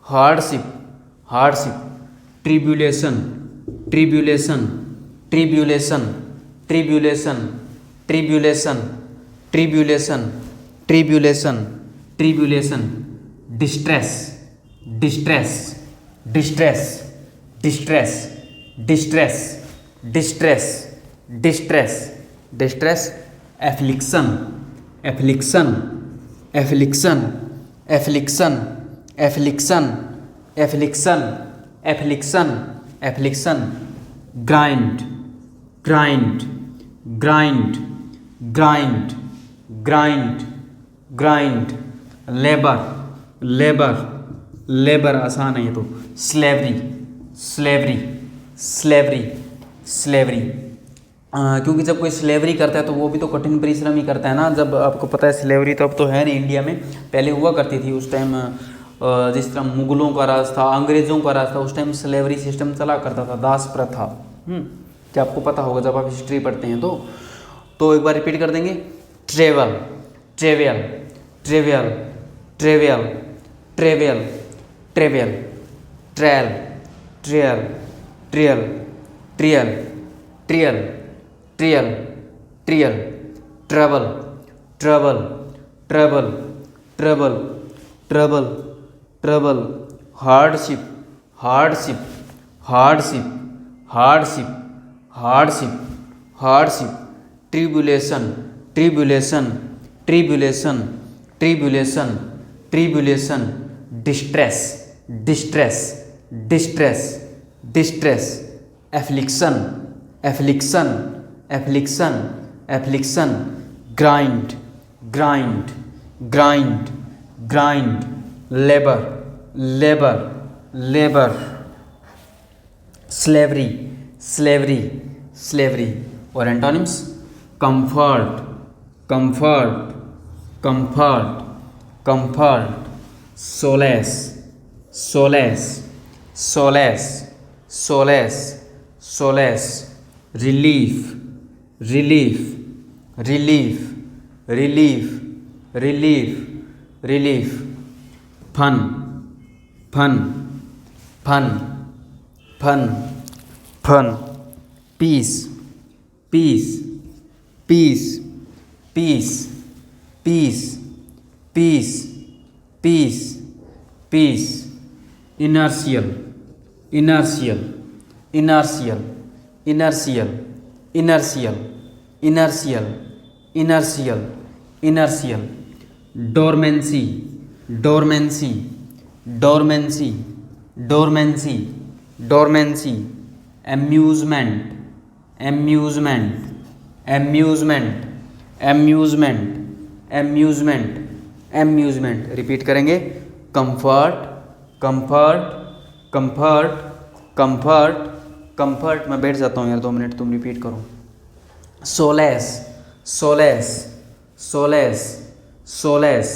hardship, hardship. Tribulation, tribulation, tribulation, tribulation, tribulation, tribulation, tribulation, tribulation, distress, distress, distress, distress, distress, distress, distress, distress, affliction, affliction, affliction, affliction, affliction, affliction, affliction, affliction, grind, grind, grind, grind, grind, grind, labour, labour, labour आसान है ये तो, slavery, slavery, slavery, slavery. क्योंकि जब कोई slavery करता है तो वो भी तो कठिन परिश्रम ही करता है ना। जब आपको पता है स्लेवरी तो अब तो है नहीं इंडिया में, पहले हुआ करती थी उस टाइम, जिस तरह मुगलों का राज था, अंग्रेज़ों का राज था, उस टाइम स्लेवरी सिस्टम चला करता था, दास प्रथा। क्या आपको पता होगा जब आप हिस्ट्री पढ़ते हैं तो एक बार रिपीट कर देंगे। Travail, travail, travail, travail, travail, travail, trail, trail, trial, trial, trial, trial, trial, travail, travail, travail, travail, travail, travail, hardship, hardship, hardship, hardship, hardship, hardship, tribulation, tribulation, tribulation, tribulation, tribulation, distress, distress, distress, distress, affliction, affliction, affliction, affliction, grind, grind, grind, grind, labour, labour, labour, slavery, slavery, slavery. और antonyms, comfort, comfort, comfort, comfort, solace, solace, solace, solace, solace, relief, relief, relief, relief, relief, relief, fun, fun, fun, fun, fun, peace, peace, peace, peace, peace, peace, peace, peace, inertial, inertial, inertial, inertial, inertial, inertial, inertial, inertial, dormancy, dormancy, dormancy, dormancy, dormancy, amusement, amusement, amusement, amusement, amusement, amusement. Repeat करेंगे। Comfort, comfort, comfort, comfort, comfort. मैं बैठ जाता हूँ यार 2 minute, तुम repeat करो। Solace, solace, solace, solace,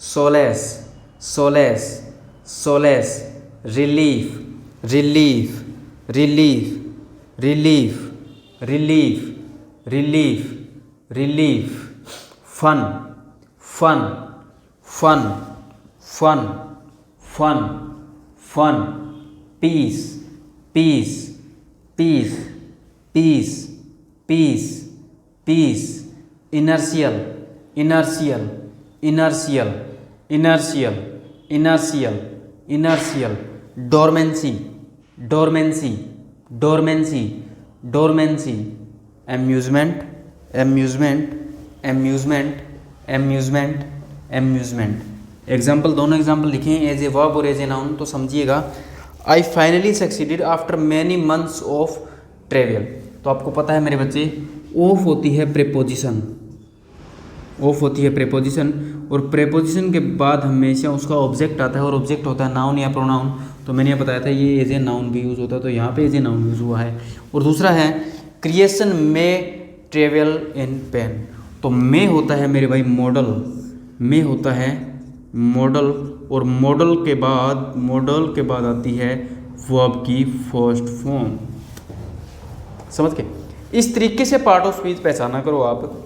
solace, solace, solace, relief, relief, relief, relief, relief, relief, relief, fun, fun, fun, fun, fun, fun, peace, peace, peace, peace, peace, peace, inertial, inertial, inertial, inertial, inertial, inertial, dormancy, dormancy, dormancy, dormancy, amusement, amusement, amusement, amusement, amusement. Example, दोनों example लिखे हैं as a verb और as a noun, तो समझिएगा। I finally succeeded after many months of travel. तो आपको पता है मेरे बच्चे, ऑफ होती है प्रेपोजिशन, ऑफ होती है प्रेपोजिशन, और प्रेपोजिशन के बाद हमेशा उसका ऑब्जेक्ट आता है, और ऑब्जेक्ट होता है नाउन या प्रोनाउन। तो मैंने ये बताया था ये एज ए नाउन भी यूज़ होता है, तो यहाँ पे एज ए नाउन यूज़ हुआ है। और दूसरा है क्रिएशन में ट्रेवल इन पेन। तो मे होता है मेरे भाई मॉडल, मे होता है मॉडल, और मॉडल के बाद आती है वर्ब की फर्स्ट फॉर्म। समझ के? इस तरीके से पार्ट ऑफ स्पीच पहचाना करो आप।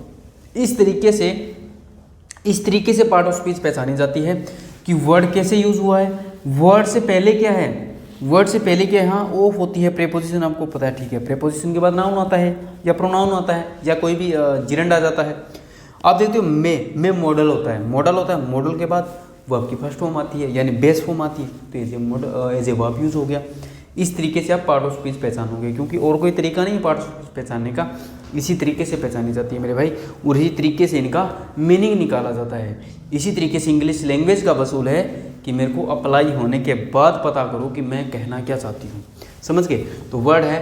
इस तरीके से पार्ट ऑफ स्पीच पहचानी जाती है कि वर्ड कैसे यूज हुआ है, वर्ड से पहले क्या है, वर्ड से पहले क्या यहाँ ऑफ होती है प्रेपोजिशन, आपको पता है, ठीक है। प्रेपोजिशन के बाद नाउन आता है या प्रोनाउन आता है या कोई भी जिरंड आ जाता है। आप देखते हो मे मॉडल होता है, मॉडल के बाद वर्ब की फर्स्ट फॉर्म आती है यानी बेस फॉर्म आती है, तो एज ए वर्ब यूज हो गया। इस तरीके से आप पार्ट ऑफ स्पीच पहचानोगे, क्योंकि और कोई तरीका नहीं है पार्ट ऑफ स्पीच पहचानने का, इसी तरीके से पहचानी जाती है मेरे भाई, और इसी तरीके से इनका मीनिंग निकाला जाता है। इसी तरीके से इंग्लिश लैंग्वेज का वसूल है कि मेरे को अप्लाई होने के बाद पता करो कि मैं कहना क्या चाहती हूँ, समझ गए। तो वर्ड है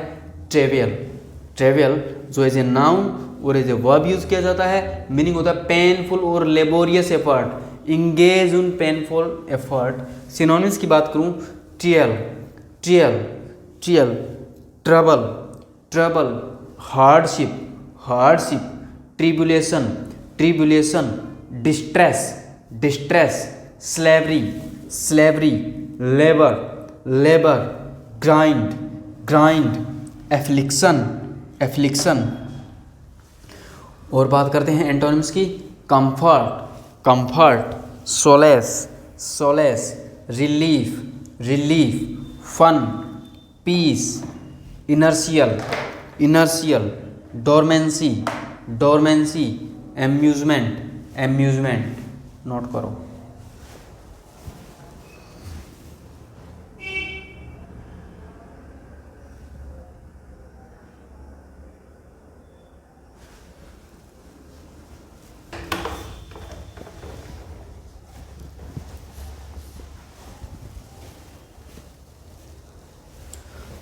ट्रेवल, जो एज ए नाउन और एज ए वर्ब यूज किया जाता है। मीनिंग होता है पेनफुल और laborious effort, engage in painful effort. Synonyms की बात करूँ, trial, trouble, hardship, tribulation, distress, slavery, labour, grind, affliction. और बात करते हैं एंटोनिम्स की, comfort, solace, relief, fun, peace, inertial, dormancy, amusement. Note करो।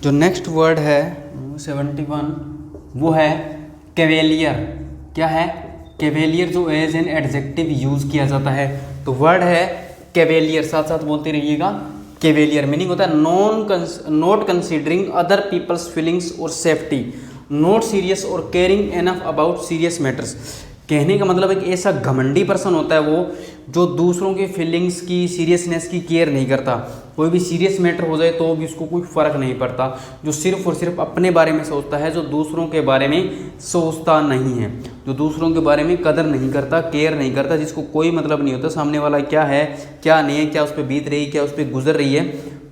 जो नेक्स्ट वर्ड है 71, वो है कैवेलियर। क्या है? कैवेलियर, जो एज एन एडजेक्टिव यूज किया जाता है। तो वर्ड है कैवेलियर, साथ साथ बोलते रहिएगा। कैवेलियर मीनिंग होता है not considering other peoples feelings और सेफ्टी, नॉट सीरियस और caring enough about serious matters. कहने का मतलब एक ऐसा घमंडी पर्सन होता है वो, जो दूसरों के फीलिंग्स की, सीरियसनेस की केयर नहीं करता। कोई भी सीरियस मैटर हो जाए तो भी उसको कोई फ़र्क नहीं पड़ता, जो सिर्फ और सिर्फ अपने बारे में सोचता है, जो दूसरों के बारे में सोचता नहीं है, जो दूसरों के बारे में कदर नहीं करता, केयर नहीं करता, जिसको कोई मतलब नहीं होता सामने वाला क्या है क्या नहीं है, क्या उस पर बीत रही है, क्या उस पर गुजर रही है।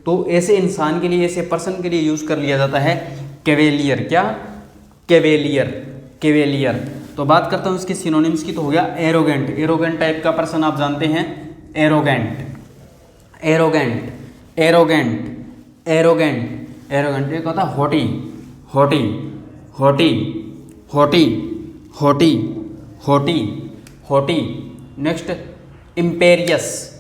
तो ऐसे इंसान के लिए, ऐसे पर्सन के लिए यूज़ कर लिया जाता है कैवेलियर। क्या? कैवेलियर। तो बात करता हूँ इसके सिनोनिम्स की। तो हो गया एरोगेंट टाइप का पर्सन, आप जानते हैं, एरोगेंट। एक होता है हॉटी। नेक्स्ट इम्पेरियस,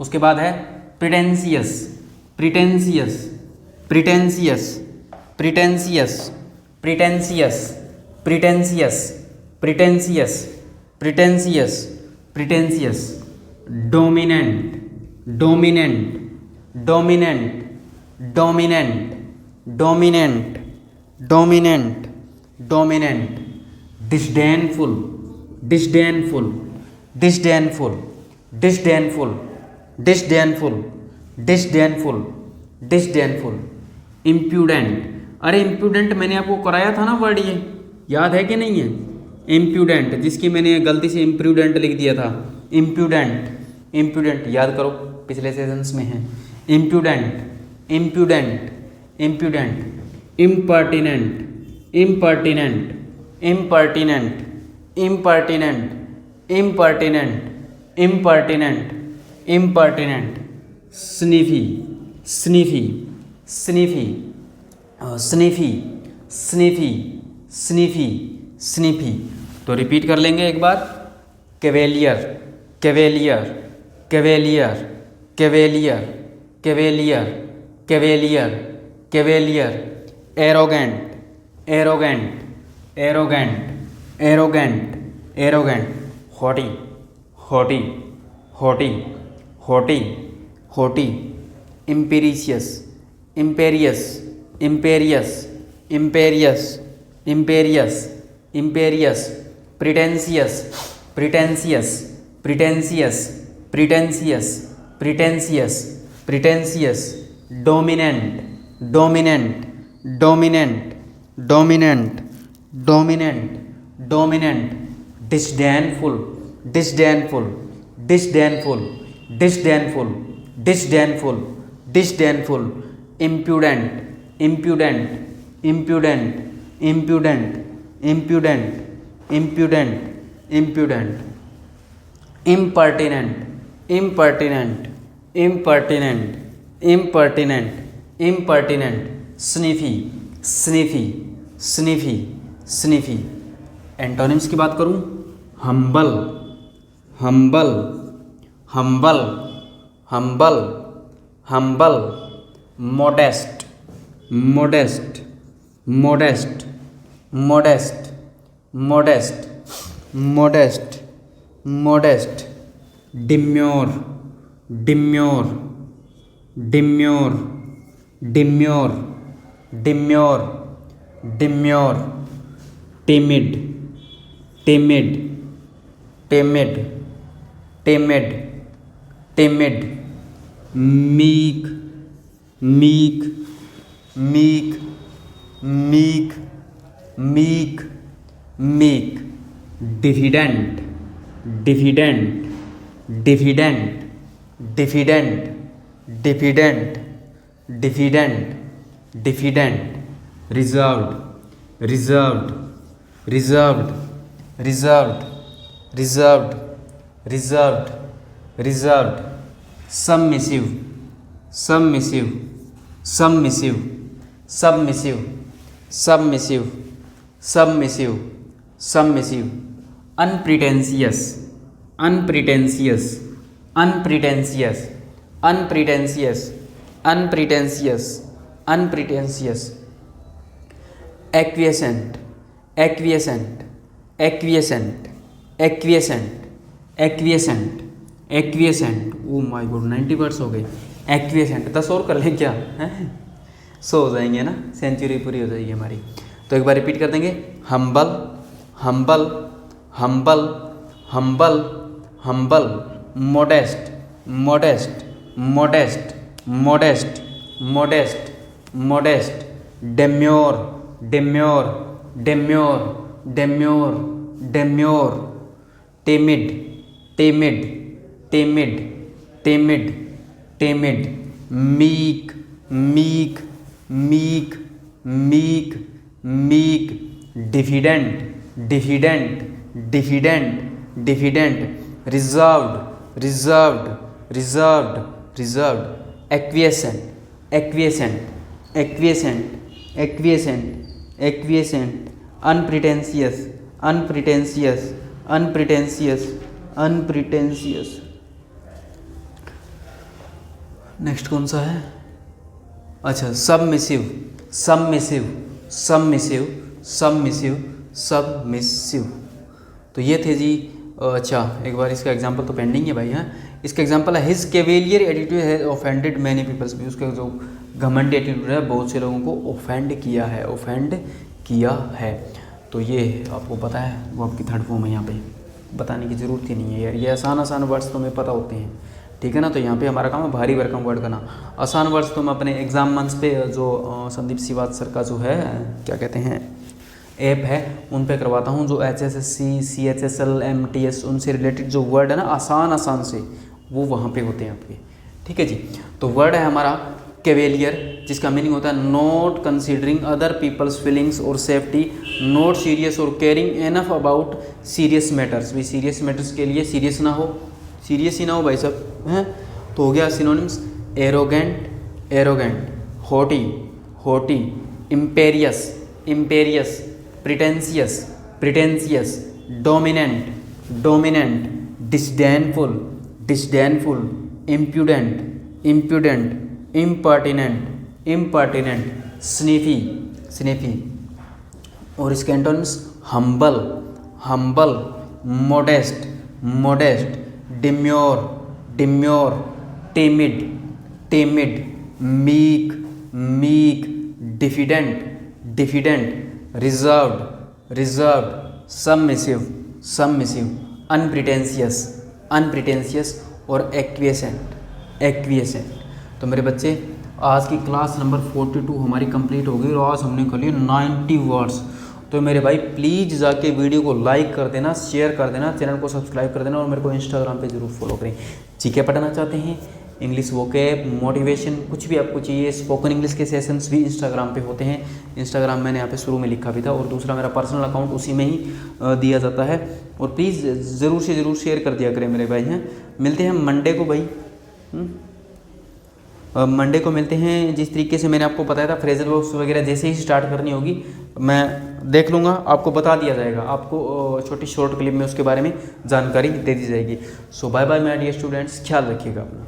उसके बाद है प्रिटेंशियस, डोमिनेंट, डिसडेनफुल, इम्प्यूडेंट। अरे इम्प्यूडेंट मैंने आपको कराया था ना वर्ड, ये याद है कि नहीं है? इम्प्यूडेंट, जिसकी मैंने गलती से इम्प्रूडेंट लिख दिया था। इम्प्यूडेंट याद करो, पिछले सेशंस में है। Impudent, impertinent, sniffy. तो रिपीट कर लेंगे एक बार, cavalier, arrogant, haughty, imperious, pretentious, dominant, dominant, dominant, disdainful, disdainful, disdainful, disdainful, disdainful, disdainful, impudent, impudent, impudent, impudent, impudent, impudent, impudent, impertinent, impertinent, impertinent, impertinent, impertinent, sniffy, sniffy, sniffy, sniffy. Antonyms की बात करूं, humble, humble, humble, humble, humble, modest, modest, modest, modest, modest, modest, modest, demure, demure, demure, demure, demure, demure, timid, timid, timid, timid, timid, meek, meek, meek, meek, meek, meek, diffident, diffident, diffident, diffident, diffident, diffident, diffident, reserved, reserved, reserved, reserved, reserved, reserved, reserved, submissive, submissive, submissive, submissive, submissive, submissive, submissive, unpretentious, unpretentious, unpretentious, unpretentious, unpretentious, unpretentious, acquiescent, acquiescent, acquiescent, acquiescent, acquiescent, acquiescent. Oh my God 90 words हो गए. एक्विएसेंट 10 और कर लें क्या हैं, 100 हो जाएंगे ना, सेंचुरी पूरी हो जाएगी हमारी. तो एक बार रिपीट कर देंगे, humble, humble, humble, humble, humble, modest, modest, modest, modest, modest, modest, demure, demure, demure, demure, demure, timid, timid, timid, timid, timid, meek, meek, meek, meek, meek, diffident, diffident, diffident, diffident, reserved, reserved, reserved, reserved, acquiescent, acquiescent, acquiescent, acquiescent, acquiescent, unpretentious, unpretentious, unpretentious, unpretentious. Next कौन सा है, अच्छा submissive, submissive, submissive, submissive, submissive. तो ये थे जी. अच्छा एक बार इसका एग्जांपल तो पेंडिंग है भाई. हाँ इसका एग्जांपल है, his cavalier attitude has offended many peoples. भी उसका जो घमंड एटीट्यूड है बहुत से लोगों को ऑफेंड किया है, ऑफेंड किया है. तो ये आपको पता है, वो आपकी थर्ड फॉर्म है, यहाँ पे बताने की ज़रूरत ही नहीं है यार. ये आसान आसान वर्ड्स तो हमें पता होते हैं, ठीक है ना. तो यहाँ पे हमारा काम है भारी भरकम वर्ड करना. आसान वर्ड्स तो मैं अपने एग्जाम मंच पे जो संदीप श्रीवास्तव सर का जो है क्या कहते हैं ऐप है उन पे करवाता हूँ. जो HSSC, CHSL, MTS उनसे रिलेटेड जो वर्ड है ना आसान आसान से, वो वहाँ पे होते हैं आपके, ठीक है जी. तो वर्ड है हमारा कैवेलियर, जिसका मीनिंग होता है not considering other peoples feelings और सेफ्टी, नॉट सीरियस और caring enough about serious matters. भी सीरियस मैटर्स के लिए सीरियस ना हो, सीरियस ही ना हो भाई साहब हैं. तो हो गया synonyms, arrogant, arrogant, haughty, haughty, imperious, imperious, pretentious, pretentious, dominant, dominant, disdainful, disdainful, impudent, impudent, impertinent, impertinent, sniffy, sniffy. और इसके antonyms humble, humble, modest, modest, demure, demure, timid, timid, meek, meek, diffident, diffident, reserved, reserved, submissive, submissive, unpretentious, unpretentious और acquiescent, एक्विएसेंट. तो मेरे बच्चे आज की class number 42 हमारी complete हो गई और आज हमने कर लिए 90 वर्ड्स. तो मेरे भाई प्लीज़ जाके वीडियो को लाइक कर देना, शेयर कर देना, चैनल को सब्सक्राइब कर देना और मेरे को इंस्टाग्राम पे ज़रूर फॉलो करें। जीके पढ़ना चाहते हैं, इंग्लिश वोकैब, मोटिवेशन, कुछ भी आपको चाहिए, स्पोकन इंग्लिश के सेशंस भी इंस्टाग्राम पे होते हैं। इंस्टाग्राम मैंने यहाँ पे शुरू में लिखा भी था और दूसरा मेरा पर्सनल अकाउंट उसी में ही दिया जाता है। और प्लीज़ ज़रूर से ज़रूर शेयर कर दिया करें मेरे भाई हैं। मिलते हैं मंडे को भाई, मंडे को मिलते हैं। जिस तरीके से मैंने आपको बताया था फ्रेजल वर्ब्स वगैरह जैसे ही स्टार्ट करनी होगी मैं देख लूँगा, आपको बता दिया जाएगा, आपको छोटी शॉर्ट क्लिप में उसके बारे में जानकारी दे दी जाएगी। So bye bye my dear students, ख्याल रखिएगा अपना।